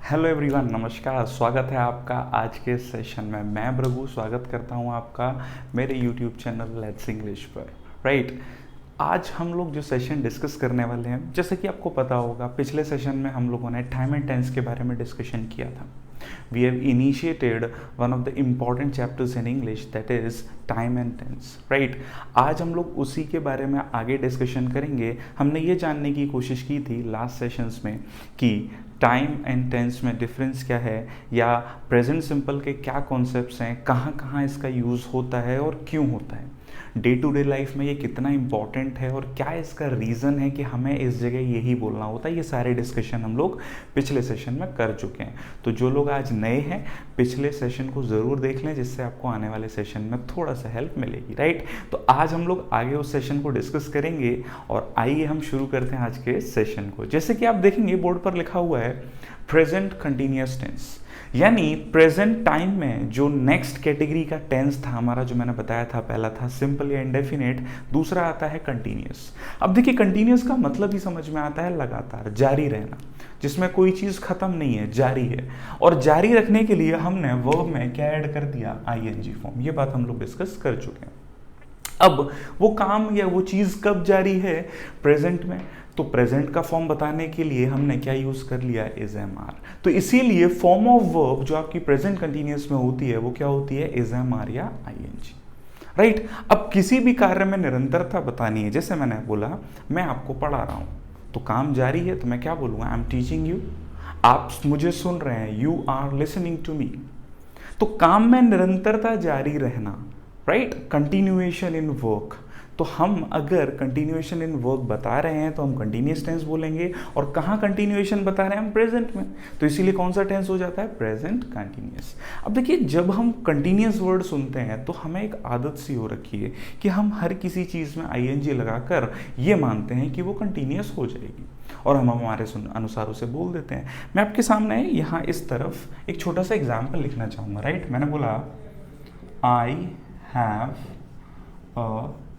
Hello everyone, नमस्कार। स्वागत है आपका आज के सेशन में। मैं भृगु स्वागत करता हूं आपका मेरे यूट्यूब चैनल लेट्स इंग्लिश पर। राइट, आज हम लोग जो सेशन डिस्कस करने वाले हैं, जैसे कि आपको पता होगा पिछले सेशन में हम लोगों ने टाइम एंड टेंस के बारे में डिस्कशन किया था। We have initiated one of the important chapters in English, that is time and tense. Right, आज हम लोग उसी के बारे में आगे डिस्कशन करेंगे। हमने ये जानने की कोशिश की थी लास्ट सेशंस में कि टाइम एंड टेंस में डिफरेंस क्या है, या प्रेजेंट सिंपल के क्या कॉन्सेप्ट्स हैं, कहाँ कहाँ इसका यूज़ होता है और क्यों होता है, डे टू डे लाइफ में ये कितना इंपॉर्टेंट है और क्या इसका रीज़न है कि हमें इस जगह यही बोलना होता है। ये सारे डिस्कशन हम लोग पिछले सेशन में कर चुके हैं। तो जो लोग आज नए हैं, पिछले सेशन को ज़रूर देख लें, जिससे आपको आने वाले सेशन में थोड़ा सा हेल्प मिलेगी। राइट, तो आज हम लोग आगे उस सेशन को डिस्कस करेंगे और आइए हम शुरू करते हैं आज के सेशन को। जैसे कि आप देखेंगे बोर्ड पर लिखा हुआ है प्रेजेंट कंटिन्यूअस टेंस, यानी प्रेजेंट टाइम में जो नेक्स्ट कैटेगरी का टेंस था हमारा, जो मैंने बताया था, पहला था सिंपल या इंडेफिनिट, दूसरा आता है कंटिन्यूअस। अब देखिए, कंटिन्यूअस का मतलब ही समझ में आता है लगातार, जारी रहना, जिसमें कोई चीज़ खत्म नहीं है, जारी है। और जारी रखने के लिए हमने वर्ब में क्या ऐड कर दिया, आईएनजी फॉर्म। ये बात हम लोग डिस्कस कर चुके हैं। अब वो काम या वो चीज़ कब जारी है, प्रेजेंट में। तो प्रेजेंट का फॉर्म बताने के लिए हमने क्या यूज कर लिया, इज एम आर। तो इसीलिए फॉर्म ऑफ वर्ब जो आपकी प्रेजेंट कंटिन्यूअस में होती है वो क्या होती है, इज एम आर या आईएनजी। राइट, अब किसी भी कार्य में निरंतरता बतानी है, जैसे मैंने बोला मैं आपको पढ़ा रहा हूं, तो काम जारी है, तो मैं क्या बोलूंगा, आई एम टीचिंग यू। आप मुझे सुन रहे हैं, you are listening to me. तो काम में निरंतरता जारी रहना, राइट, कंटिन्यूएशन इन वर्क। तो हम अगर कंटिन्यूएशन इन वर्क बता रहे हैं तो हम कंटिन्यूअस टेंस बोलेंगे, और कहाँ कंटिन्यूएशन बता रहे हैं, हम प्रेजेंट में। तो इसीलिए कौन सा टेंस हो जाता है, प्रेजेंट कंटिन्यूअस। अब देखिए, जब हम कंटिन्यूअस वर्ड सुनते हैं तो हमें एक आदत सी हो रखी है कि हम हर किसी चीज़ में आईएनजी लगाकर ये मानते हैं कि वो कंटिन्यूअस हो जाएगी, और हम हमारे अनुसार उसे बोल देते हैं। मैं आपके सामने यहाँ इस तरफ एक छोटा सा एग्जाम्पल लिखना चाहूँगा। राइट, मैंने बोला आई हैव अ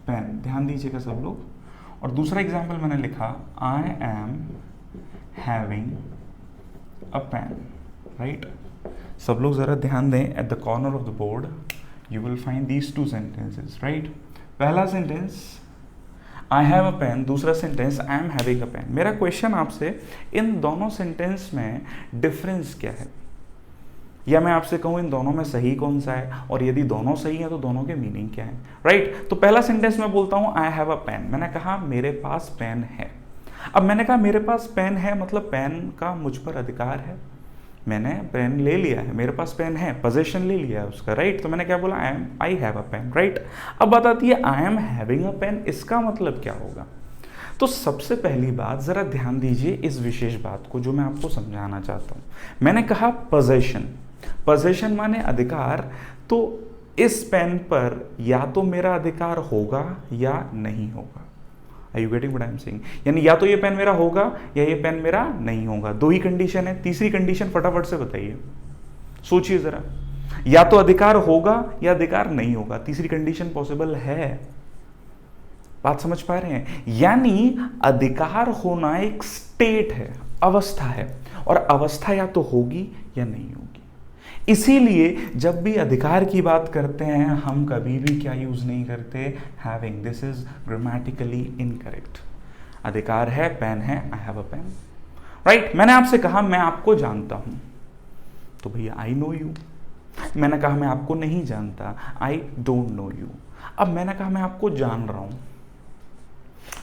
पेन, ध्यान दीजिएगा सब लोग। और दूसरा एग्जाम्पल मैंने लिखा, I am having a pen. Right, सब लोग ज़रा ध्यान दें। At the corner of the board you will find these two sentences. Right, पहला sentence I have a pen, दूसरा sentence I am having a pen. मेरा क्वेश्चन आपसे, इन दोनों सेंटेंस में डिफरेंस क्या है, या मैं आपसे कहूं इन दोनों में सही कौन सा है, और यदि दोनों सही है तो दोनों के मीनिंग क्या है। राइट, तो पहला सेंटेंस मैं बोलता हूं आई हैव अ पेन। मैंने कहा मेरे पास पेन है। अब मैंने कहा मेरे पास पेन है, मतलब पेन का मुझ पर अधिकार है, मैंने पेन ले लिया है, मेरे पास पेन है, पोजेशन ले लिया है उसका। राइट, तो मैंने क्या बोला, I have a pen. Right, अब बात आती है I am having a pen, इसका मतलब क्या होगा। तो सबसे पहली बात, जरा ध्यान दीजिए इस विशेष बात को जो मैं आपको समझाना चाहता हूं। मैंने कहा पोजेशन, पोजेशन माने अधिकार। तो इस पेन पर या तो मेरा अधिकार होगा या नहीं होगा। Are you getting what I am saying? यानी या तो ये पेन मेरा होगा या ये पेन मेरा नहीं होगा, दो ही कंडीशन है। तीसरी कंडीशन फटाफट से बताइए, सोचिए जरा। या तो अधिकार होगा या अधिकार नहीं होगा, तीसरी कंडीशन पॉसिबल है। बात समझ पा रहे हैं? यानी अधिकार होना एक स्टेट है, अवस्था है, और अवस्था या तो होगी या नहीं होगी। इसीलिए जब भी अधिकार की बात करते हैं हम कभी भी क्या यूज नहीं करते, having. This is grammatically incorrect. अधिकार है, पेन है, I have a pen. Right, मैंने आपसे कहा मैं आपको जानता हूं, तो भैया आई नो यू। मैंने कहा मैं आपको नहीं जानता, आई डोंट नो यू। अब मैंने कहा मैं आपको जान रहा हूं।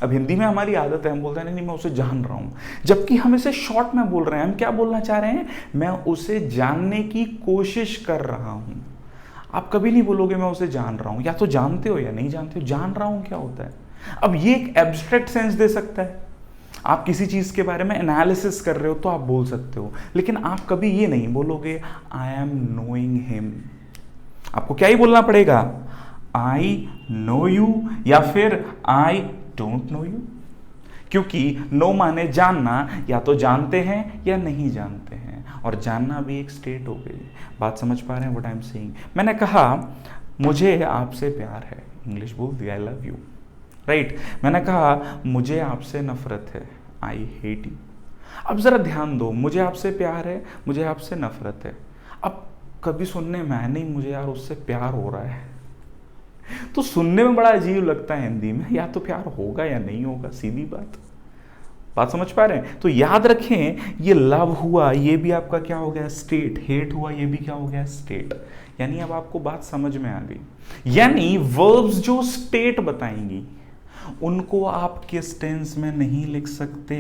अब हिंदी में हमारी आदत है, हम बोलते हैं नहीं मैं उसे जान रहा हूं, जबकि हम इसे शॉर्ट में बोल रहे हैं। हम क्या बोलना चाह रहे हैं, मैं उसे जानने की कोशिश कर रहा हूं। आप कभी नहीं बोलोगे मैं उसे जान रहा हूं, या तो जानते हो या नहीं जानते हो। जान रहा हूं क्या होता है? अब ये एक एब्स्ट्रैक्ट सेंस दे सकता है। आप किसी चीज के बारे में एनालिसिस कर रहे हो तो आप बोल सकते हो, लेकिन आप कभी ये नहीं बोलोगे आई एम नोइंग हिम। आपको क्या ही बोलना पड़ेगा, आई नो यू या फिर आई डोंट नो यू। क्योंकि नो माने जानना, या तो जानते हैं या नहीं जानते हैं, और जानना भी एक स्टेट हो गई। बात समझ पा रहे हैं व्हाट आई एम सेइंग? मैंने कहा मुझे आपसे प्यार है, इंग्लिश बोल दिया आई लव यू। राइट, मैंने कहा मुझे आपसे नफरत है, आई हेट यू। अब ज़रा ध्यान दो, मुझे आपसे प्यार है, मुझे आपसे नफरत है। अब कभी सुनने में आया नहीं मुझे यार उससे प्यार हो रहा है, तो सुनने में बड़ा अजीब लगता है हिंदी में, या तो प्यार होगा या नहीं होगा, सीधी बात समझ पा रहे हैं? तो याद रखें, ये लव हुआ ये भी आपका क्या हो गया, स्टेट। हेट हुआ ये भी क्या हो गया, स्टेट। यानी अब आपको बात समझ में आ गई। यानी वर्ब्स जो स्टेट बताएंगी उनको आप किस टेंस में नहीं लिख सकते,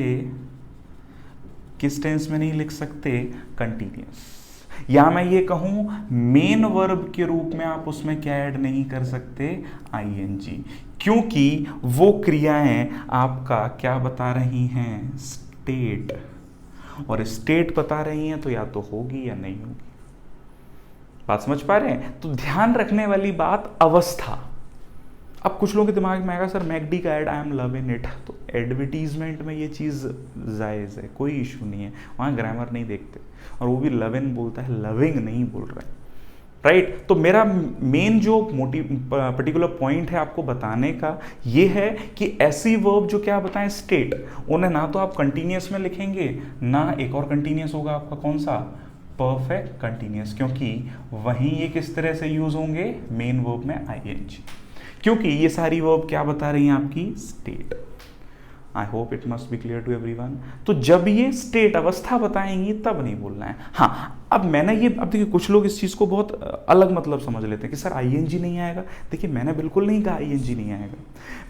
किस टेंस में नहीं लिख सकते, कंटिन्यूअस। या मैं ये कहूं मेन वर्ब के रूप में आप उसमें क्या ऐड नहीं कर सकते, आईएनजी, क्योंकि वो क्रियाएं आपका क्या बता रही हैं, स्टेट। और स्टेट बता रही हैं तो या तो होगी या नहीं होगी। बात समझ पा रहे हैं? तो ध्यान रखने वाली बात अवस्था। अब कुछ लोगों के दिमाग में आएगा सर मैकडी का ad I am loving it, तो एडवर्टीजमेंट में ये चीज़ जायज़ है, कोई इशू नहीं है, वहाँ ग्रामर नहीं देखते, और वो भी लविंग बोलता है, लविंग नहीं बोल रहा है, राइट। तो मेरा मेन जो पर्टिकुलर पॉइंट है आपको बताने का ये है कि ऐसी वर्ब जो क्या बताएं, स्टेट, उन्हें ना तो आप कंटिन्यूअस में लिखेंगे, ना एक और कंटिन्यूअस होगा आपका कौन सा, परफेक्ट कंटिन्यूअस, क्योंकि वहीं ये किस तरह से यूज होंगे, मेन वर्ब में आईएनजी, क्योंकि ये सारी वर्ब क्या बता रही हैं आपकी, state. I hope it must be clear to everyone. तो जब ये स्टेट अवस्था बताएंगी तब नहीं बोलना है। हाँ, अब मैंने ये, अब देखिए कुछ लोग इस चीज़ को बहुत अलग मतलब समझ लेते हैं कि सर आईएनजी नहीं आएगा। देखिए मैंने बिल्कुल नहीं कहा आईएनजी नहीं आएगा,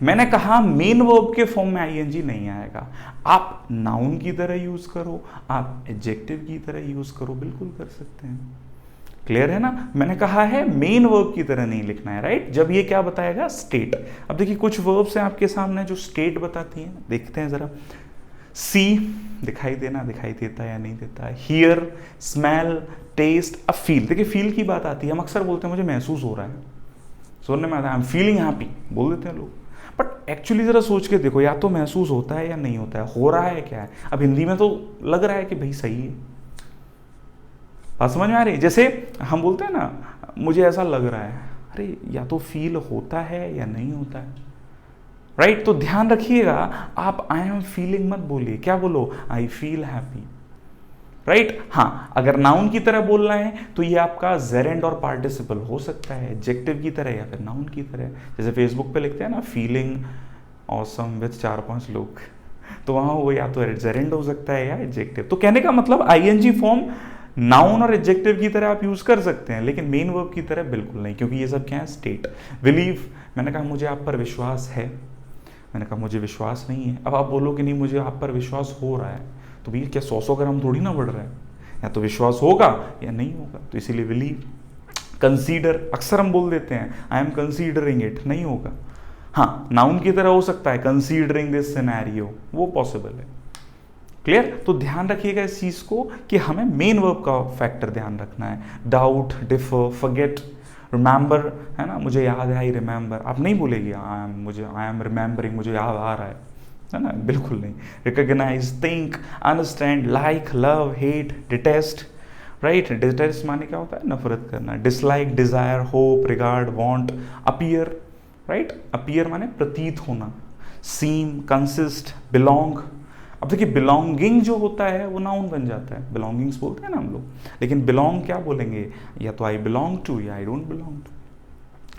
मैंने कहा मेन वर्ब के फॉर्म में आईएनजी नहीं आएगा। आप नाउन की तरह यूज़ करो, आप एडजेक्टिव की तरह यूज़ करो, बिल्कुल कर सकते हैं। क्लियर है ना? मैंने कहा है मेन वर्ब की तरह नहीं लिखना है, राइट। जब ये क्या बताएगा, स्टेट। अब देखिए कुछ वर्ब्स हैं आपके सामने जो स्टेट बताती हैं, देखते हैं जरा। सी दिखाई देना, दिखाई देता है या नहीं देता है। हियर, स्मेल, टेस्ट, अब फील। देखिए फील की बात आती है, हम अक्सर बोलते हैं मुझे महसूस हो रहा है, सुनने में आता है आई एम फीलिंग हैप्पी बोल देते हैं लोग, बट एक्चुअली जरा सोच के देखो, या तो महसूस होता है या नहीं होता है, हो रहा है क्या है। अब हिंदी में तो लग रहा है कि भाई सही है, बात समझ में आ रही है? जैसे हम बोलते हैं ना मुझे ऐसा लग रहा है, अरे या तो फील होता है या नहीं होता है, राइट। तो ध्यान रखिएगा, आप आई एम फीलिंग मत बोलिए, क्या बोलो, आई फील हैप्पी, राइट। हाँ, अगर नाउन की तरह बोलना है तो ये आपका जेरेंड और पार्टिसिपल हो सकता है, एडजेक्टिव की तरह या फिर नाउन की तरह। जैसे फेसबुक पे लिखते हैं ना फीलिंग ऑसम विद 4-5 लोग, तो वहाँ वो या तो जेरेंड हो सकता है या एडजेक्टिव। तो कहने का मतलब आईएनजी फॉर्म नाउन और एडजेक्टिव की तरह आप यूज कर सकते हैं, लेकिन मेन वर्ब की तरह बिल्कुल नहीं, क्योंकि ये सब क्या है, स्टेट। बिलीव, मैंने कहा मुझे आप पर विश्वास है, मैंने कहा मुझे विश्वास नहीं है। अब आप बोलो कि नहीं मुझे आप पर विश्वास हो रहा है, तो भैया क्या 100 ग्राम थोड़ी ना बढ़ रहा है, या तो विश्वास होगा या नहीं होगा, तो इसीलिए बिलीव। कंसीडर, अक्सर हम बोल देते हैं आई एम कंसीडरिंग इट, नहीं होगा। हाँ, नाउन की तरह हो सकता है कंसीडरिंग दिस सिनेरियो, वो पॉसिबल है। क्लियर? तो ध्यान रखिएगा इस चीज को कि हमें मेन वर्ब का फैक्टर ध्यान रखना है। डाउट, डिफर, फॉरगेट, रिमेंबर, है ना, मुझे याद है, आई रिमेंबर। आप नहीं बोलेगी आई एम रिमेंबरिंग, मुझे याद आ रहा है ना, बिल्कुल नहीं। Recognise, think, understand, like, love, hate, detest, right. Detest माने क्या होता है, नफरत करना। Dislike, desire, hope, regard, want, appear, right. Appear माने प्रतीत होना। Seem, consist, belong. अब देखिए बिलोंगिंग जो होता है वो नाउन बन जाता है, बिलोंगिंग्स बोलते हैं ना हम लोग, लेकिन बिलोंग क्या बोलेंगे, या तो आई बिलोंग टू या I don't belong to.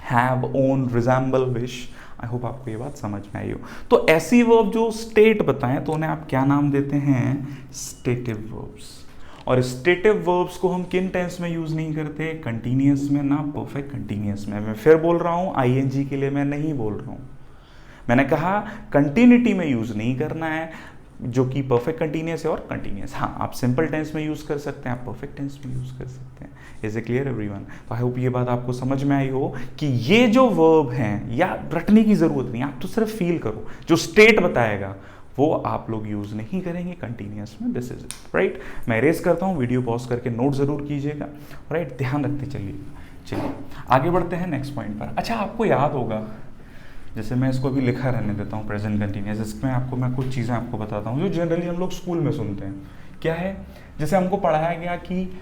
Have, own, resemble, wish. I hope आपको ये बात समझ में आई हो। तो ऐसी वर्ब जो स्टेट बताएं तो उन्हें आप क्या नाम देते हैं, स्टेटिव वर्ब्स। और स्टेटिव वर्ब्स को हम किन टेंस में यूज नहीं करते, कंटिन्यूअस में, ना परफेक्ट कंटिन्यूअस में। मैं फिर बोल रहा हूं, आईएनजी के लिए मैं नहीं बोल रहा हूं, मैंने कहा कंटिन्यूटी में यूज नहीं करना है, जो कि परफेक्ट कंटिन्यूअस है और कंटिन्यूअस। हाँ, आप सिंपल टेंस में यूज कर सकते हैं, आप परफेक्ट टेंस में यूज कर सकते हैं। Is a clear everyone? तो आई होप ये बात आपको समझ में आई हो कि ये जो वर्ब हैं, या रटने की जरूरत नहीं, आप तो सिर्फ फील करो, जो स्टेट बताएगा वो आप लोग यूज नहीं करेंगे कंटिन्यूअस में। This is it, right. मैं रेस करता हूँ, वीडियो पॉज करके नोट जरूर कीजिएगा, राइट। ध्यान रखते चलिए आगे बढ़ते हैं नेक्स्ट पॉइंट पर। अच्छा, आपको याद होगा, जैसे मैं इसको अभी लिखा रहने देता हूँ प्रेजेंट कंटिन्यूअस, इसमें मैं कुछ चीज़ें आपको बताता हूँ जो जनरली हम लोग स्कूल में सुनते हैं। क्या है? जैसे हमको पढ़ाया गया कि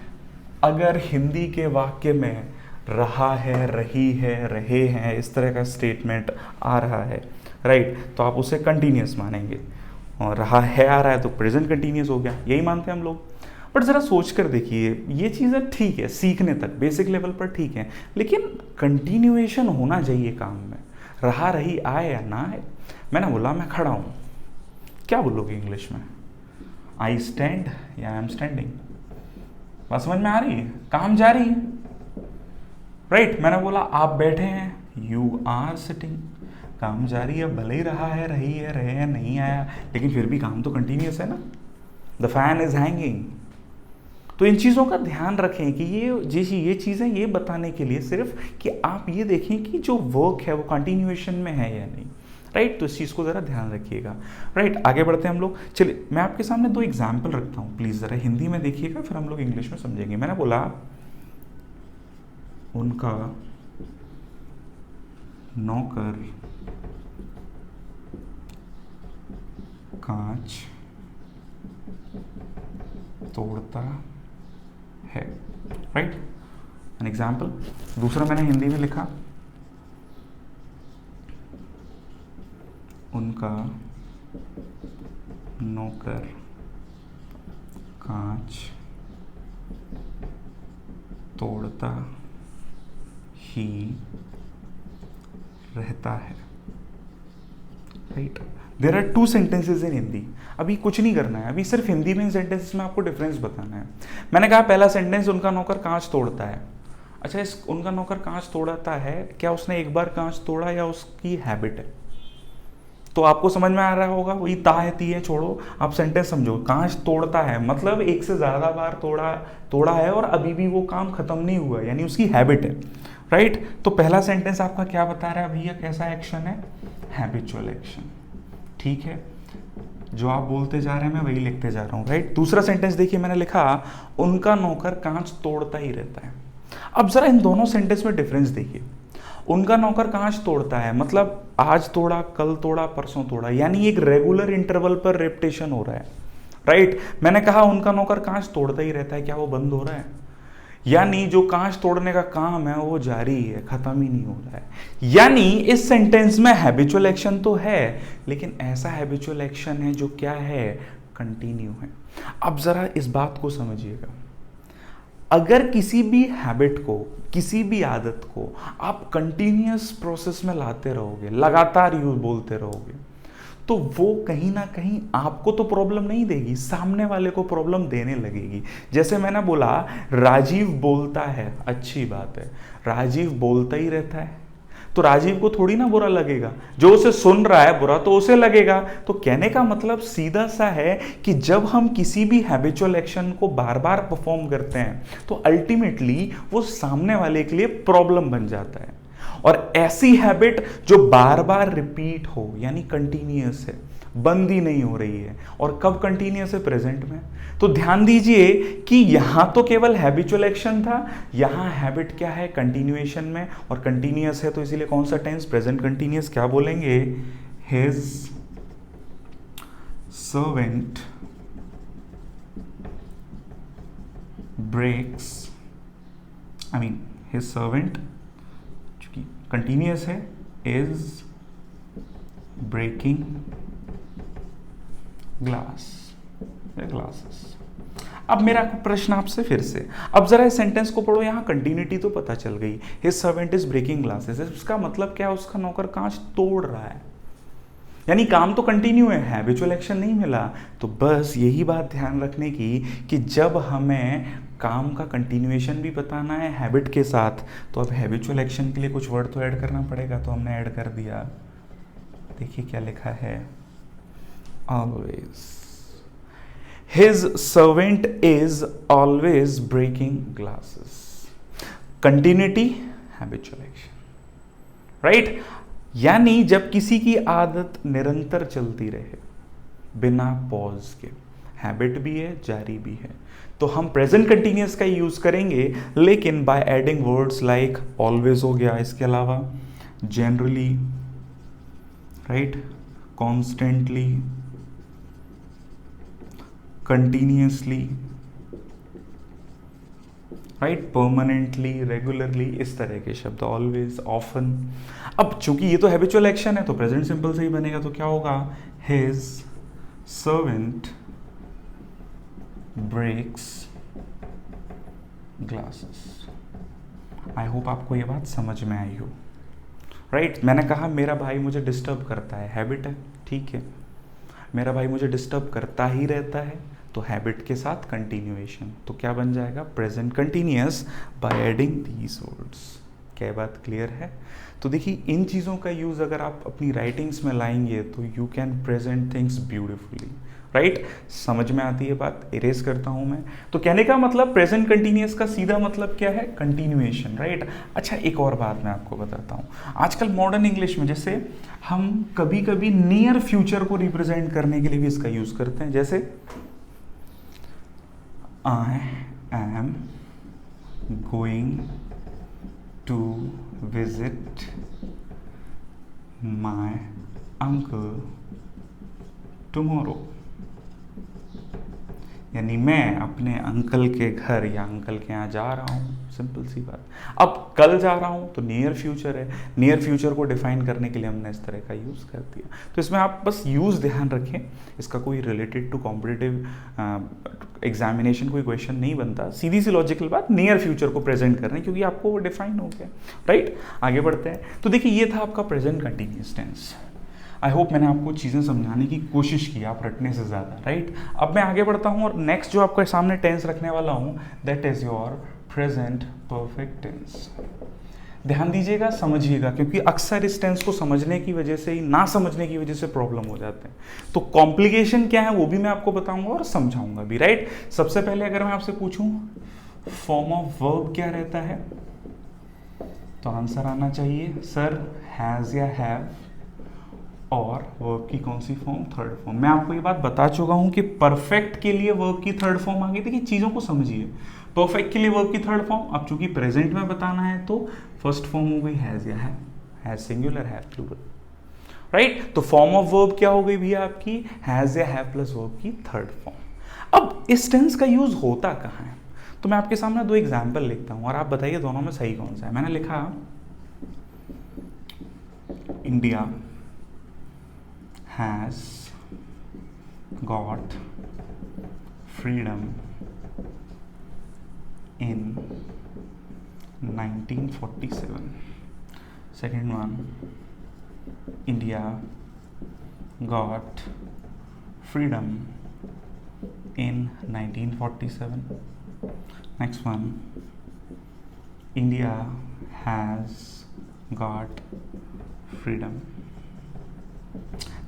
अगर हिंदी के वाक्य में रहा है, रही है, रहे हैं, इस तरह का स्टेटमेंट आ रहा है, राइट, तो आप उसे कंटिन्यूअस मानेंगे। और रहा है आ रहा है तो प्रेजेंट कंटिन्यूस हो गया, यही मानते हैं हम लोग। बट ज़रा सोच कर देखिए, ये चीज़ें ठीक है सीखने तक बेसिक लेवल पर ठीक है, लेकिन कंटिन्यूएशन होना चाहिए काम में, रहा रही आए या ना आए। मैंने बोला मैं खड़ा हूँ, क्या बोलोगे इंग्लिश में? आई स्टैंड या आई एम स्टैंडिंग? बात समझ में आ रही है? काम जारी है, राइट। मैंने बोला आप बैठे हैं, यू आर सिटिंग, काम जारी है, भले ही रहा है रही है रहे हैं नहीं आया, लेकिन फिर भी काम तो कंटिन्यूस है ना। The fan is hanging. तो इन चीज़ों का ध्यान रखें कि ये चीज़ें ये बताने के लिए सिर्फ कि आप ये देखें कि जो वर्क है वो कंटिन्यूएशन में है या नहीं, राइट। तो इस चीज़ को ज़रा ध्यान रखिएगा, राइट। आगे बढ़ते हैं हम लोग। चलिए मैं आपके सामने 2 एग्जाम्पल रखता हूँ, प्लीज़ ज़रा हिंदी में देखिएगा, फिर हम लोग इंग्लिश में समझेंगे। मैंने बोला उनका नौकर कांच तोड़ता है, राइट, एन एग्जाम्पल। दूसरा मैंने हिंदी में लिखा, उनका नौकर कांच तोड़ता ही रहता है, right. There are 2 sentences in Hindi. अभी कुछ नहीं करना है, अभी सिर्फ हिंदी में इन सेंटेंसेस में आपको डिफरेंस बताना है। मैंने कहा पहला सेंटेंस, उनका नौकर कांच तोड़ता है। अच्छा, इस उनका नौकर कांच तोड़ता है, क्या उसने एक बार कांच तोड़ा या उसकी हैबिट है? तो आपको समझ में आ रहा होगा, वही ता है ती है छोड़ो, आप सेंटेंस समझो। कांच तोड़ता है मतलब एक से ज़्यादा बार तोड़ा है और अभी भी वो काम खत्म नहीं हुआ, यानी उसकी हैबिट है, राइट। तो पहला सेंटेंस आपका क्या बता रहा है भैया, कैसा एक्शन है? हैबिचुअल एक्शन, ठीक है। जो आप बोलते जा रहे हैं मैं वही लिखते जा रहा हूँ, राइट। दूसरा सेंटेंस देखिए, मैंने लिखा उनका नौकर कांच तोड़ता ही रहता है। अब जरा इन दोनों सेंटेंस में डिफरेंस देखिए। उनका नौकर कांच तोड़ता है मतलब आज तोड़ा, कल तोड़ा, परसों तोड़ा, यानी एक रेगुलर इंटरवल पर रेपिटेशन हो रहा है, राइट। मैंने कहा उनका नौकर कांच तोड़ता ही रहता है, क्या वो बंद हो रहा है? यानी जो कांच तोड़ने का काम है वो जारी है, खत्म ही नहीं हो रहा है। यानी इस सेंटेंस में हैबिचुअल एक्शन तो है, लेकिन ऐसा हैबिचुअल एक्शन है जो क्या है? कंटिन्यू है। अब जरा इस बात को समझिएगा, अगर किसी भी हैबिट को, किसी भी आदत को आप कंटिन्यूअस प्रोसेस में लाते रहोगे, लगातार यूज बोलते रहोगे, तो वो कहीं ना कहीं आपको तो प्रॉब्लम नहीं देगी, सामने वाले को प्रॉब्लम देने लगेगी। जैसे मैंने बोला राजीव बोलता है, अच्छी बात है, राजीव बोलता ही रहता है, तो राजीव को थोड़ी ना बुरा लगेगा, जो उसे सुन रहा है बुरा तो उसे लगेगा। तो कहने का मतलब सीधा सा है कि जब हम किसी भी हैबिचुअल एक्शन को बार बार परफॉर्म करते हैं तो अल्टीमेटली वो सामने वाले के लिए प्रॉब्लम बन जाता है। और ऐसी हैबिट जो बार बार रिपीट हो, यानी कंटिन्यूअस है, बंद ही नहीं हो रही है, और कब कंटिन्यूअस है? प्रेजेंट में। तो ध्यान दीजिए कि यहां तो केवल हैबिचुअल एक्शन था, यहां हैबिट क्या है? कंटिन्यूएशन में, और कंटिन्यूअस है तो इसीलिए कौन सा टेंस? Present continuous. क्या बोलेंगे? His servant breaks, his servant continuous है, इज ब्रेकिंग ग्लासेस। अब मेरा प्रश्न आपसे फिर से, अब जरा इस सेंटेंस को पढ़ो, यहां कंटिन्यूटी तो पता चल गई, his servant is breaking glasses. इसका मतलब क्या है? उसका नौकर कांच तोड़ रहा है, यानी काम तो कंटिन्यू है, हैबिचुअल एक्शन नहीं मिला। तो बस यही बात ध्यान रखने की कि जब हमें काम का कंटिन्यूएशन भी बताना है हैबिट के साथ, तो अब हैबिचुअल एक्शन के लिए कुछ वर्ड तो ऐड करना पड़ेगा, तो हमने ऐड कर दिया। देखिए क्या लिखा है, always, his servant is always breaking glasses. Continuity, habitual action, right. यानी जब किसी की आदत निरंतर चलती रहे बिना पॉज के, हैबिट भी है, जारी भी है, तो हम प्रेजेंट कंटिन्यूअस का यूज करेंगे, लेकिन by adding words like always हो गया, इसके अलावा generally, right, constantly, continuously, right, permanently, regularly, इस तरह के शब्द, ऑलवेज, ऑफन। अब चूंकि ये तो हैबिचुअल एक्शन है तो प्रेजेंट सिंपल से ही बनेगा, तो क्या होगा? His servant breaks glasses. I hope आपको ये बात समझ में आई हो। राइट, मैंने कहा मेरा भाई मुझे डिस्टर्ब करता है, हैबिट है, ठीक है। मेरा भाई मुझे डिस्टर्ब करता ही रहता है, तो हैबिट के साथ कंटिन्यूएशन, तो क्या बन जाएगा, present continuous by adding these words. क्या बात क्लियर है? तो देखिए, इन चीज़ों का यूज़ अगर आप अपनी राइटिंग्स में लाएंगे तो you can present things beautifully. Right, समझ में आती है बात? इरेज करता हूं मैं। तो कहने का मतलब प्रेजेंट कंटिन्यूअस का सीधा मतलब क्या है, कंटिन्यूएशन। राइट। अच्छा, एक और बात मैं आपको बताता हूं। आजकल मॉडर्न इंग्लिश में जैसे हम कभी कभी नियर फ्यूचर को रिप्रेजेंट करने के लिए भी इसका यूज करते हैं। जैसे I am going to visit my uncle tomorrow, यानी मैं अपने अंकल के घर या अंकल के यहाँ जा रहा हूँ। सिंपल सी बात। अब कल जा रहा हूँ तो नियर फ्यूचर है, नियर फ्यूचर को डिफाइन करने के लिए हमने इस तरह का यूज़ कर दिया। तो इसमें आप बस यूज़ ध्यान रखें, इसका कोई रिलेटेड टू कॉम्पिटिटिव एग्जामिनेशन कोई क्वेश्चन नहीं बनता। सीधी सी लॉजिकल बात, नियर फ्यूचर को प्रेजेंट करने, क्योंकि आपको वो डिफाइन हो गया। राइट, आगे बढ़ते हैं। तो देखिए, ये था आपका present continuous tense. I hope मैंने आपको चीज़ें समझाने की कोशिश की, आप रटने से ज़्यादा। राइट, अब मैं आगे बढ़ता हूँ और नेक्स्ट जो आपके सामने टेंस रखने वाला हूँ, that is your present perfect tense. ध्यान दीजिएगा, समझिएगा, क्योंकि अक्सर इस टेंस को समझने की वजह से ही, ना समझने की वजह से प्रॉब्लम हो जाते हैं। तो कॉम्प्लिकेशन क्या है वो भी मैं आपको बताऊंगा और समझाऊंगा भी। राइट, सबसे पहले अगर मैं आपसे पूछूं फॉर्म ऑफ वर्ब क्या रहता है, तो आंसर आना चाहिए सर हैज़ या हैव, और वर्ब की कौन सी फॉर्म, थर्ड फॉर्म। मैं आपको ये बात बता चुका हूं कि परफेक्ट के लिए वर्ब की थर्ड फॉर्म आ गई। देखिए, चीज़ों को समझिए। परफेक्ट के लिए वर्ब की थर्ड फॉर्म, अब चूंकि प्रेजेंट में बताना है तो फर्स्ट फॉर्म हो गई हैज या have singular, have plural. Right, तो फॉर्म ऑफ वर्ब क्या हो गई भैया आपकी, हैज या हैव प्लस वर्ब की थर्ड फॉर्म। अब इस टेंस का यूज होता कहाँ है, तो मैं आपके सामने दो एग्जाम्पल लिखता हूं और आप बताइए दोनों में सही कौन सा है। मैंने लिखा India has got freedom in 1947. Second one, India got freedom in 1947. Next one, India has got freedom.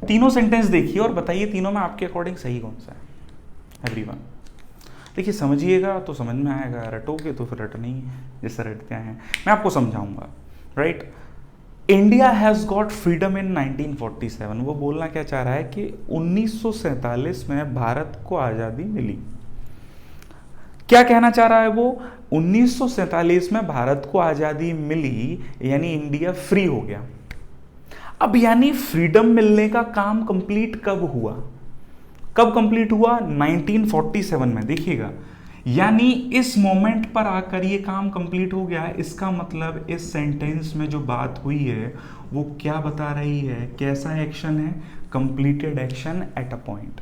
तीनों सेंटेंस देखिए और बताइए तीनों में आपके अकॉर्डिंग सही कौन सा है एवरीवन। देखिए, समझिएगा तो समझ में आएगा, रटोगे तो फिर रटना ही है, जैसे रटते हैं। मैं आपको समझाऊंगा। Right, India has got freedom इन 1947, वो बोलना क्या चाह रहा है कि 1947 में भारत को आज़ादी मिली। क्या कहना चाह रहा है वो, 1947 में भारत को आज़ादी मिली, यानी इंडिया फ्री हो गया। अब यानी फ्रीडम मिलने का काम कंप्लीट कब हुआ, कब कंप्लीट हुआ, 1947 में। देखिएगा, यानी इस मोमेंट पर आकर ये काम कंप्लीट हो गया। इसका मतलब इस सेंटेंस में जो बात हुई है वो क्या बता रही है, कैसा एक्शन है, completed action at a point.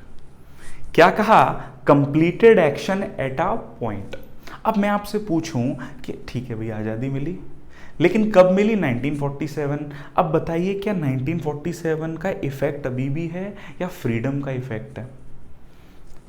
क्या कहा, completed action at a point. अब मैं आपसे पूछूं कि ठीक है भैया आज़ादी मिली, लेकिन कब मिली, 1947। अब बताइए, क्या 1947 का इफेक्ट अभी भी है या फ्रीडम का इफेक्ट है?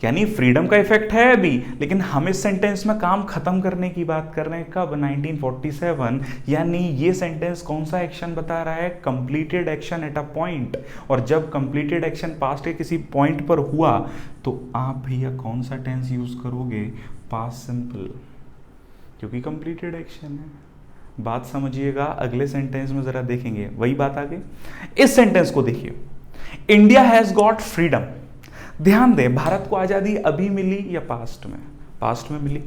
यानी फ्रीडम का इफेक्ट है अभी, लेकिन हम इस सेंटेंस में काम खत्म करने की बात कर रहे हैं कब, 1947। यानी ये सेंटेंस कौन सा एक्शन बता रहा है, completed action at a point. और जब कंप्लीटेड एक्शन पास्ट के किसी पॉइंट पर हुआ तो आप भैया कौन सा टेंस यूज करोगे, पास्ट सिंपल, क्योंकि कंप्लीटेड एक्शन है। बात समझिएगा, अगले सेंटेंस में जरा देखेंगे वही बात आ गई। इस सेंटेंस को देखिए, इंडिया हैज गॉट फ्रीडम। ध्यान दें, भारत को आजादी अभी मिली या पास्ट में, पास्ट में मिली।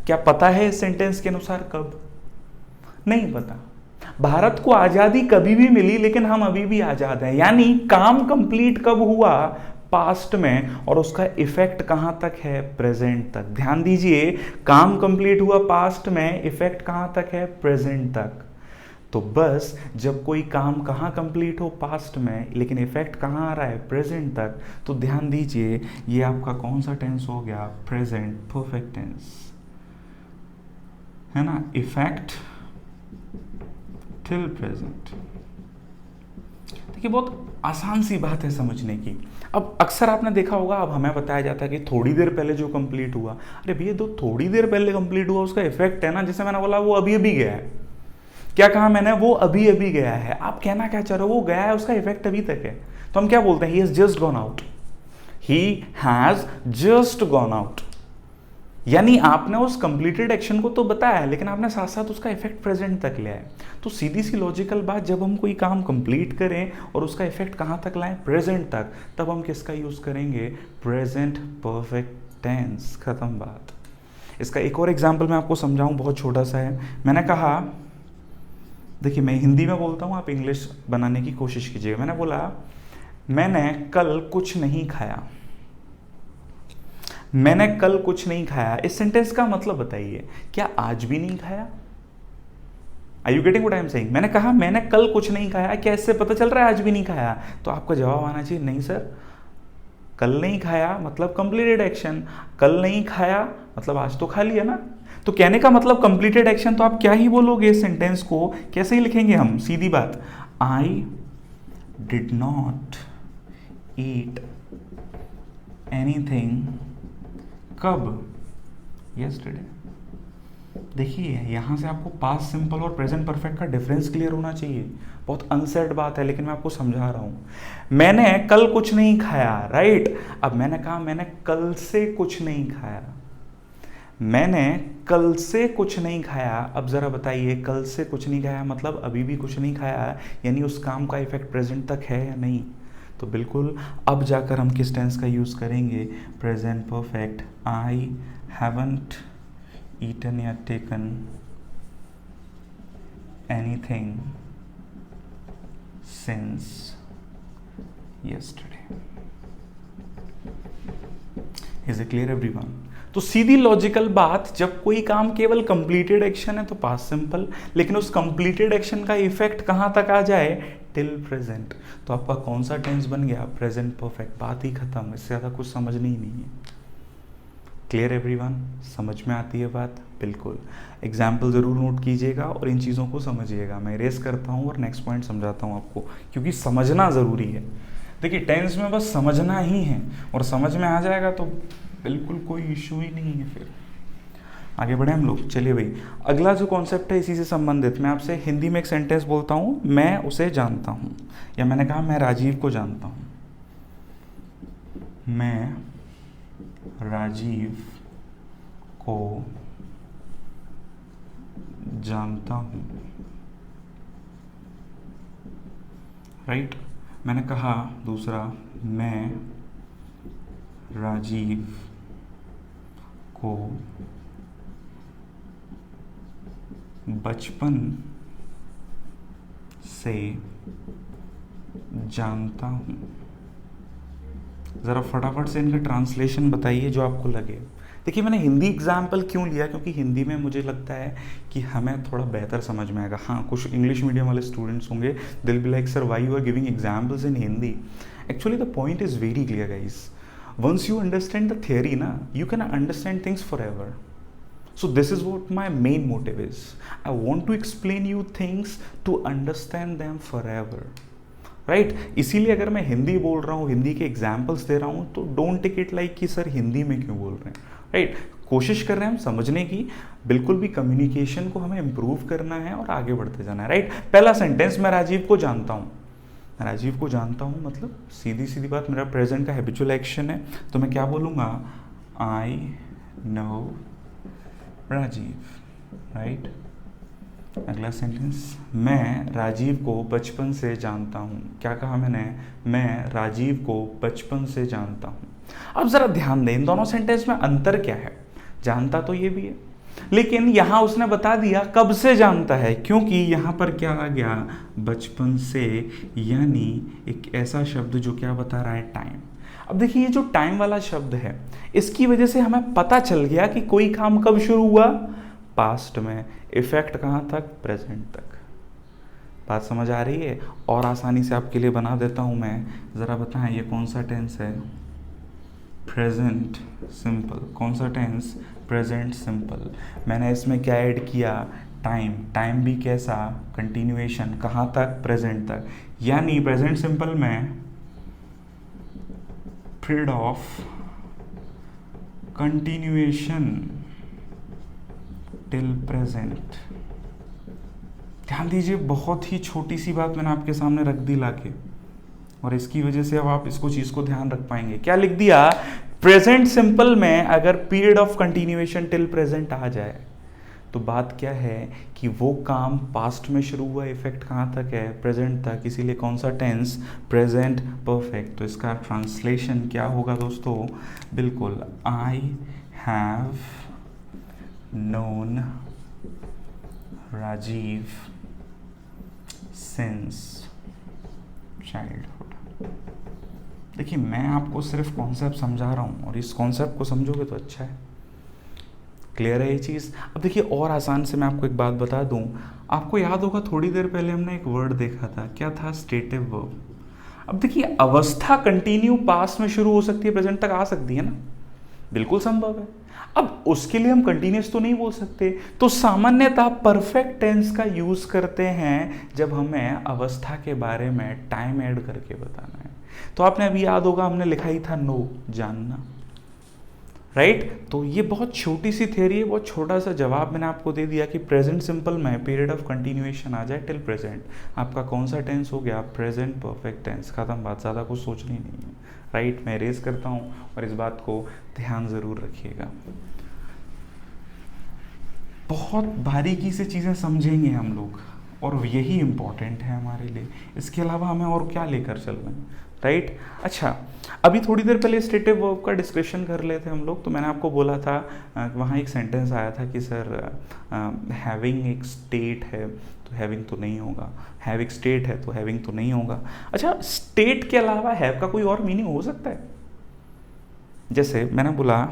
क्या पता है इस सेंटेंस के अनुसार कब, नहीं पता। भारत को आजादी कभी भी मिली, लेकिन हम अभी भी आजाद हैं। यानी काम कंप्लीट कब हुआ, पास्ट में, और उसका इफेक्ट कहां तक है, प्रेजेंट तक। ध्यान दीजिए, काम कंप्लीट हुआ पास्ट में, इफेक्ट कहां तक है, प्रेजेंट तक। तो बस जब कोई काम कहाँ कंप्लीट हो, पास्ट में, लेकिन इफेक्ट कहाँ आ रहा है, प्रेजेंट तक, तो ध्यान दीजिए ये आपका कौन सा टेंस हो गया, प्रेजेंट परफेक्ट टेंस, है ना, इफेक्ट टिल प्रेजेंट। देखिए बहुत आसान सी बात है समझने की। अब अक्सर आपने देखा होगा, अब हमें बताया जाता है कि थोड़ी देर पहले जो कंप्लीट हुआ, अरे भैया जो थोड़ी देर पहले कंप्लीट हुआ उसका इफेक्ट है ना, जैसे मैंने बोला वो अभी अभी गया है। क्या कहा मैंने, वो अभी अभी गया है। आप कहना क्या चाह रहे हो, वो गया है, उसका इफेक्ट अभी तक है। तो हम क्या बोलते हैं, he has just gone out, he has just gone out. यानी आपने उस कंप्लीटेड एक्शन को तो बताया है, लेकिन आपने साथ साथ उसका इफेक्ट प्रेजेंट तक लिया है। तो सीधी सी लॉजिकल बात, जब हम कोई काम कंप्लीट करें और उसका इफेक्ट कहाँ तक लाएं, प्रेजेंट तक, तब हम किसका यूज करेंगे, प्रेजेंट परफेक्ट टेंस। खत्म बात। इसका एक और एग्जाम्पल मैं आपको समझाऊं, बहुत छोटा सा है। मैंने कहा, देखिए मैं हिंदी में बोलता हूँ, आप इंग्लिश बनाने की कोशिश कीजिएगा। मैंने बोला मैंने कल कुछ नहीं खाया, मैंने कल कुछ नहीं खाया। इस सेंटेंस का मतलब बताइए, क्या आज भी नहीं खाया? Are you getting what I am saying? मैंने कहा मैंने कल कुछ नहीं खाया, क्या इससे पता चल रहा है आज भी नहीं खाया? तो आपका जवाब आना चाहिए नहीं सर, कल नहीं खाया मतलब कंप्लीटेड एक्शन, कल नहीं खाया मतलब आज तो खा लिया ना। तो कहने का मतलब कंप्लीटेड एक्शन, तो आप क्या ही बोलोगे इस सेंटेंस को, कैसे ही लिखेंगे हम, सीधी बात, I did not eat anything कब, यस्टरडे। देखिए यहाँ से आपको पास्ट सिंपल और प्रेजेंट परफेक्ट का डिफरेंस क्लियर होना चाहिए। बहुत अनसेट बात है, लेकिन मैं आपको समझा रहा हूँ। मैंने कल कुछ नहीं खाया, राइट। अब मैंने कहा मैंने कल से कुछ नहीं खाया, मैंने कल से कुछ नहीं खाया। अब ज़रा बताइए, कल से कुछ नहीं खाया मतलब अभी भी कुछ नहीं खाया, यानी उस काम का इफेक्ट प्रेजेंट तक है या नहीं? तो बिल्कुल अब जाकर हम किस टेंस का यूज़ करेंगे, present perfect. I haven't eaten या taken anything since yesterday. Is it clear everyone? तो सीधी लॉजिकल बात, जब कोई काम केवल कंप्लीटेड एक्शन है तो पास्ट सिंपल, लेकिन उस कंप्लीटेड एक्शन का इफेक्ट कहां तक आ जाए, टिल प्रेजेंट, तो आपका कौन सा टेंस बन गया, प्रेजेंट परफेक्ट। बात ही खत्म, इससे ज़्यादा कुछ समझनी ही नहीं है। Clear everyone? समझ में आती है बात? बिल्कुल। एग्जाम्पल ज़रूर नोट कीजिएगा और इन चीज़ों को समझिएगा। मैं रेस करता हूँ और नेक्स्ट पॉइंट समझाता हूँ आपको, क्योंकि समझना ज़रूरी है। देखिए टेंस में बस समझना ही है, और समझ में आ जाएगा तो बिल्कुल कोई इशू ही नहीं है। फिर आगे बढ़े हम लोग। चलिए भाई, अगला जो कॉन्सेप्ट है इसी से संबंधित, मैं आपसे हिंदी में एक सेंटेंस बोलता हूँ, मैं उसे जानता हूँ, या मैंने कहा मैं राजीव को जानता हूँ। मैं राजीव को जानता हूँ, राइट। मैंने कहा दूसरा, मैं राजीव को बचपन से जानता हूँ। ज़रा फटाफट से इनका ट्रांसलेशन बताइए जो आपको लगे। देखिए मैंने हिंदी एग्जाम्पल क्यों लिया, क्योंकि हिंदी में मुझे लगता है कि हमें थोड़ा बेहतर समझ में आएगा। हाँ, कुछ इंग्लिश मीडियम वाले स्टूडेंट्स होंगे, they'll be like sir why you are giving examples in Hindi. Actually the point is very clear guys, once you understand the theory na, you can understand things forever. So this is what my main motive is. I want to explain you things to understand them forever, right? इसीलिए अगर मैं हिंदी बोल रहा हूँ, हिंदी के examples दे रहा हूँ, तो डोंट टेक इट लाइक कि सर हिंदी में क्यों बोल रहे हैं, राइट? कोशिश कर रहे हैं हम समझने की, बिल्कुल भी कम्युनिकेशन को हमें इम्प्रूव करना है और आगे बढ़ते जाना है, राइट? पहला सेंटेंस, मैं राजीव को जानता हूँ। मैं राजीव को जानता हूँ मतलब सीधी सीधी बात, मेरा प्रेजेंट का हैबिचुअल एक्शन है, तो मैं क्या बोलूँगा, आई नो राजीव, राइट। अगला सेंटेंस, मैं राजीव को बचपन से जानता हूँ। क्या कहा मैंने, मैं राजीव को बचपन से जानता हूँ। अब ज़रा ध्यान दें, इन दोनों सेंटेंस में अंतर क्या है। जानता तो ये भी है, लेकिन यहाँ उसने बता दिया कब से जानता है, क्योंकि यहाँ पर क्या आ गया, बचपन से, यानी एक ऐसा शब्द जो क्या बता रहा है, टाइम। अब देखिए ये जो टाइम वाला शब्द है, इसकी वजह से हमें पता चल गया कि कोई काम कब शुरू हुआ, पास्ट में, इफेक्ट कहाँ तक, प्रेजेंट तक। बात समझ आ रही है? और आसानी से आपके लिए बना देता हूँ मैं, ज़रा बताएं ये कौन सा टेंस है? Present simple. कौन सा टेंस? Present simple. मैंने इसमें क्या ऐड किया? टाइम। टाइम भी कैसा? कंटिन्यूएशन। कहाँ तक? प्रेजेंट तक। यानी प्रेजेंट सिंपल में period of continuation till present. ध्यान दीजिए, बहुत ही छोटी सी बात मैंने आपके सामने रख दी लाके, और इसकी वजह से अब आप इसको चीज को ध्यान रख पाएंगे। क्या लिख दिया? प्रेजेंट सिंपल में अगर period of continuation till present आ जाए तो बात क्या है कि वो काम पास्ट में शुरू हुआ, इफेक्ट कहाँ तक है? प्रेजेंट तक। इसीलिए कौन सा टेंस? Present perfect. तो इसका ट्रांसलेशन क्या होगा दोस्तों? बिल्कुल, I have known Rajiv since childhood. देखिए, मैं आपको सिर्फ कॉन्सेप्ट समझा रहा हूँ, और इस कॉन्सेप्ट को समझोगे तो अच्छा है। क्लियर है ये चीज़? अब देखिए, और आसान से मैं आपको एक बात बता दूं, आपको याद होगा थोड़ी देर पहले हमने एक वर्ड देखा था, क्या था? Stative verb. अब देखिए, अवस्था कंटिन्यू पास्ट में शुरू हो सकती है, प्रेजेंट तक आ सकती है ना, बिल्कुल संभव है। अब उसके लिए हम कंटिन्यूस तो नहीं बोल सकते, तो सामान्यतः परफेक्ट टेंस का यूज करते हैं जब हमें अवस्था के बारे में टाइम ऐड करके बताना है। तो आपने अभी याद होगा हमने लिखा ही था नो, जानना, राइट? तो ये बहुत छोटी सी थ्योरी है, बहुत छोटा सा जवाब मैंने आपको दे दिया कि प्रेजेंट सिंपल में पीरियड ऑफ कंटिन्यूएशन आ जाए टिल प्रेजेंट, आपका कौन सा टेंस हो गया? Present perfect tense. खत्म बात, ज़्यादा कुछ सोचनी नहीं है, राइट? मैं रेज करता हूँ, और इस बात को ध्यान ज़रूर रखिएगा। बहुत बारीकी से चीज़ें समझेंगे हम लोग, और यही इम्पॉर्टेंट है हमारे लिए। इसके अलावा हमें और क्या लेकर चल रहे हैं, राइट? अच्छा, अभी थोड़ी देर पहले स्टेटिव वर्ब का डिस्कशन कर लेते हैं हम लोग। तो मैंने आपको बोला था, वहाँ एक सेंटेंस आया था कि सर हैविंग एक स्टेट है तो हैविंग तो नहीं होगा, हैव एक स्टेट है तो हैविंग तो नहीं होगा। अच्छा, स्टेट के अलावा हैव का कोई और मीनिंग हो सकता है? जैसे मैंने बोला,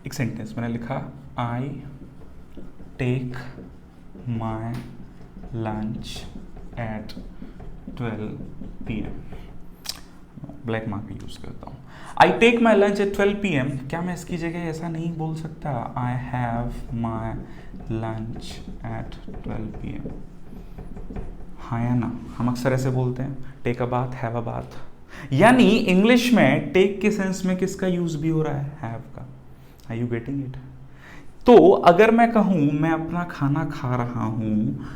एक सेंटेंस मैंने लिखा, I take my lunch at 12 PM। Black mark use करता हूँ। I take my lunch at 12 PM। क्या मैं इसकी जगह ऐसा नहीं बोल सकता? I have my lunch at 12 PM। हाँ या ना? हम अक्सर ऐसे बोलते हैं, take a bath, have a bath. यानी इंग्लिश में टेक के सेंस में किसका यूज भी हो रहा है? हैव का। Are you getting it? तो अगर मैं कहूँ मैं अपना खाना खा रहा हूँ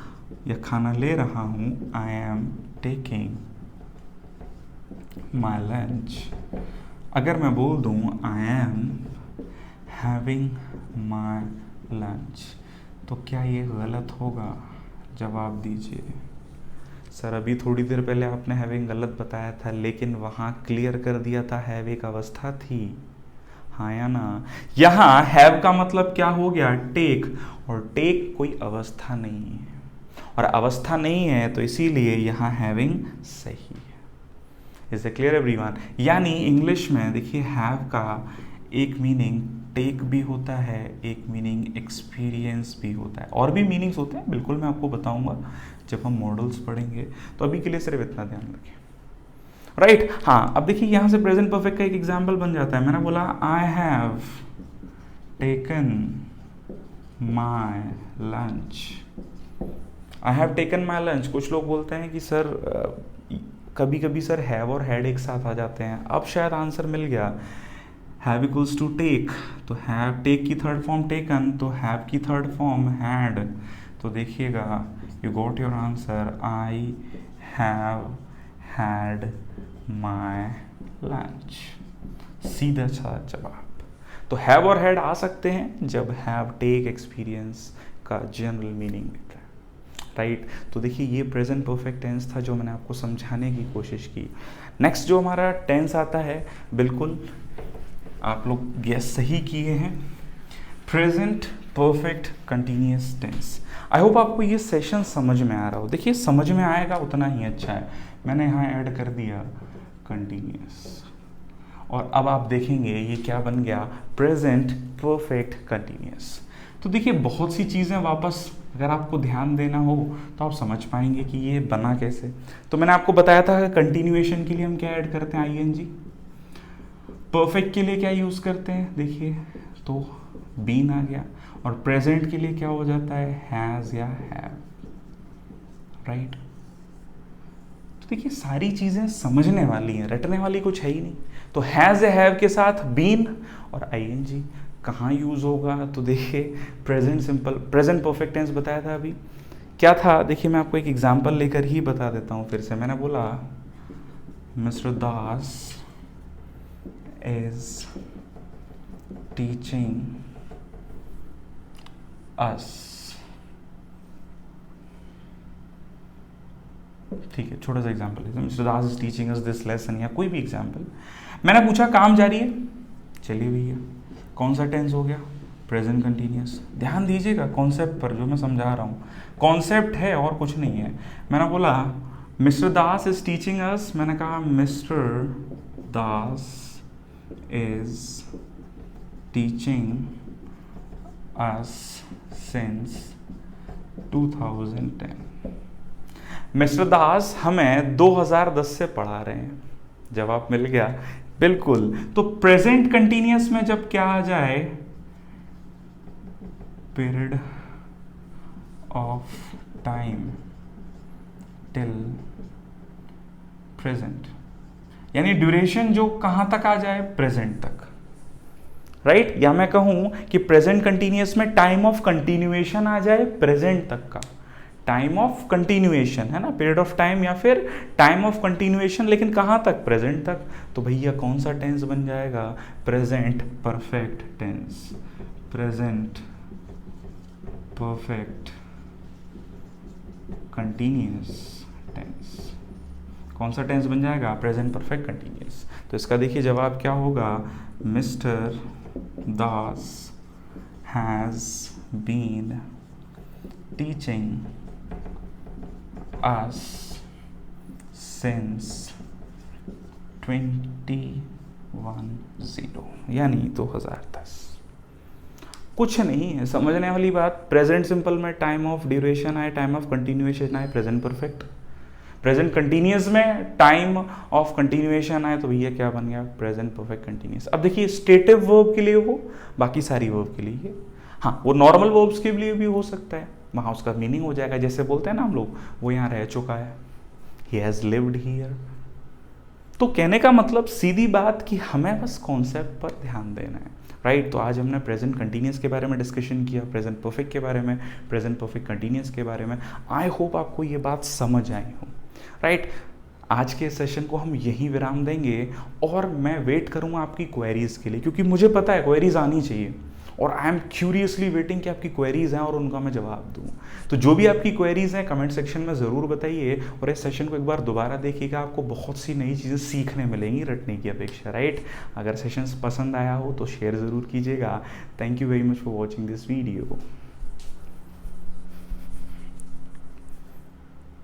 या खाना ले रहा हूँ, I am taking my lunch. अगर मैं बोल दूँ आई एम हैविंग माई लंच, तो क्या ये गलत होगा? जवाब दीजिए। सर, अभी थोड़ी देर पहले आपने हैविंग गलत बताया था, लेकिन वहाँ क्लियर कर दिया था हैव एक अवस्था थी, हाँ या ना? यहाँ हैव का मतलब क्या हो गया? टेक, और टेक कोई अवस्था नहीं है, और अवस्था नहीं है तो इसीलिए यहाँ हैविंग सही है। Is it clear everyone? यानी इंग्लिश में देखिए, हैव का एक मीनिंग टेक भी होता है, एक मीनिंग एक्सपीरियंस भी होता है, और भी मीनिंग्स होते हैं, बिल्कुल मैं आपको बताऊंगा जब हम मॉडल्स पढ़ेंगे। तो अभी के लिए सिर्फ इतना ध्यान रखें, राइट? हाँ, अब देखिए यहाँ से प्रेजेंट परफेक्ट का एक एग्जाम्पल बन जाता है। मैंने बोला I have taken my lunch. I have taken my lunch. कुछ लोग बोलते हैं कि सर कभी कभी सर हैव और हैड एक साथ आ जाते हैं। अब शायद आंसर मिल गया, हैव इक्वल्स टू टेक, तो हैव, टेक की थर्ड फॉर्म टेकन, तो हैव की थर्ड फॉर्म हैड। तो देखिएगा, you got your answer, I have had my lunch. सीधा सा जवाब। तो हैव और हैड आ सकते हैं जब हैव, टेक, एक्सपीरियंस का जनरल मीनिंग देता है, राइट? तो देखिए, ये प्रेजेंट परफेक्ट टेंस था जो मैंने आपको समझाने की कोशिश की। नेक्स्ट जो हमारा टेंस आता है, बिल्कुल आप लोग गेस सही किए हैं, present perfect continuous tense. I hope आपको ये सेशन समझ में आ रहा हो। देखिए, समझ में आएगा उतना ही अच्छा है। मैंने यहाँ ऐड कर दिया कंटिन्यूअस, और अब आप देखेंगे ये क्या बन गया? Present perfect continuous. तो देखिए बहुत सी चीज़ें वापस अगर आपको ध्यान देना हो तो आप समझ पाएंगे कि ये बना कैसे। तो मैंने आपको बताया था कंटिन्यूएशन के लिए हम क्या ऐड करते हैं, आईएनजी। परफेक्ट के लिए क्या यूज़ करते हैं, देखिए तो बीन आ गया। और प्रेजेंट के लिए क्या हो जाता है, हैज़ या हैव, राइट। तो देखिए सारी चीज़ें समझने वाली हैं, रटने वाली कुछ है ही नहीं। तो हैज़ या हैव के साथ बीन और आईएनजी कहाँ यूज़ होगा, तो देखिए present simple, present perfect tense बताया था अभी क्या था। देखिए मैं आपको एक एग्जांपल लेकर ही बता देता हूँ फिर से। मैंने बोला मिस्टर दास इज टीचिंग अस, ठीक है, छोटा सा एग्जांपल है, mister Das is teaching us this lesson, या कोई भी एग्जांपल। मैंने पूछा काम जारी है, चलिए भैया कौन सा टेंस हो गया, प्रेजेंट कंटिन्यूअस। ध्यान दीजिएगा कॉन्सेप्ट पर जो मैं समझा रहा हूँ, कॉन्सेप्ट है और कुछ नहीं है। मैंने बोला mister Das is teaching us, मैंने कहा mister Das is teaching us since 2010। Mister Das हमें 2010 से पढ़ा रहे हैं। जवाब मिल गया, बिल्कुल। तो प्रेजेंट कंटिन्यूअस में जब क्या आ जाए, period of time till present, यानी ड्यूरेशन जो कहां तक आ जाए, प्रेजेंट तक, राइट। या मैं कहूं कि प्रेजेंट कंटिन्यूअस में टाइम ऑफ कंटिन्यूएशन आ जाए प्रेजेंट तक का, टाइम ऑफ कंटिन्यूएशन है ना, पीरियड ऑफ टाइम या फिर टाइम ऑफ कंटिन्यूएशन, लेकिन कहां तक, प्रेजेंट तक। तो भैया कौन सा टेंस बन जाएगा, present perfect tense, present perfect continuous tense. कौन सा टेंस बन जाएगा, प्रेजेंट परफेक्ट कंटिन्यूअस। तो इसका देखिए जवाब क्या होगा, mister Das has been teaching us since 2010, यानी 2010। कुछ नहीं है, समझने वाली बात। प्रेजेंट सिंपल में टाइम ऑफ ड्यूरेशन आए, टाइम ऑफ कंटिन्यूएशन आए, प्रेजेंट परफेक्ट। प्रेजेंट कंटिन्यूअस में टाइम ऑफ कंटिन्यूएशन आए तो भैया क्या बन गया, प्रेजेंट परफेक्ट कंटिन्यूअस। अब देखिए स्टेटिव वर्ब के लिए वो, बाकी सारी वर्ब के लिए, हाँ वो नॉर्मल वर्ब्स के लिए भी हो सकता है, वहाँ उसका मीनिंग हो जाएगा। जैसे बोलते हैं ना हम लोग, वो यहाँ रह चुका है, he has lived here। तो कहने का मतलब सीधी बात कि हमें बस कॉन्सेप्ट पर ध्यान देना है, राइट। तो आज हमने प्रेजेंट कंटिन्यूअस के बारे में डिस्कशन किया, प्रेजेंट परफेक्ट के बारे में, प्रेजेंट परफेक्ट कंटिन्यूअस के बारे में। आई होप आपको ये बात समझ आई हो, राइट। आज के सेशन को हम यहीं विराम देंगे और मैं वेट करूँगा आपकी क्वेरीज़ के लिए, क्योंकि मुझे पता है क्वेरीज़ आनी चाहिए और आई एम क्यूरियसली वेटिंग कि आपकी क्वेरीज़ हैं और उनका मैं जवाब दूँ। तो जो भी आपकी क्वेरीज़ हैं कमेंट सेक्शन में ज़रूर बताइए और इस सेशन को एक बार दोबारा देखिएगा, आपको बहुत सी नई चीज़ें सीखने मिलेंगी रटने की अपेक्षा, राइट। अगर सेशन पसंद आया हो तो शेयर ज़रूर कीजिएगा। Thank you very much for watching this video.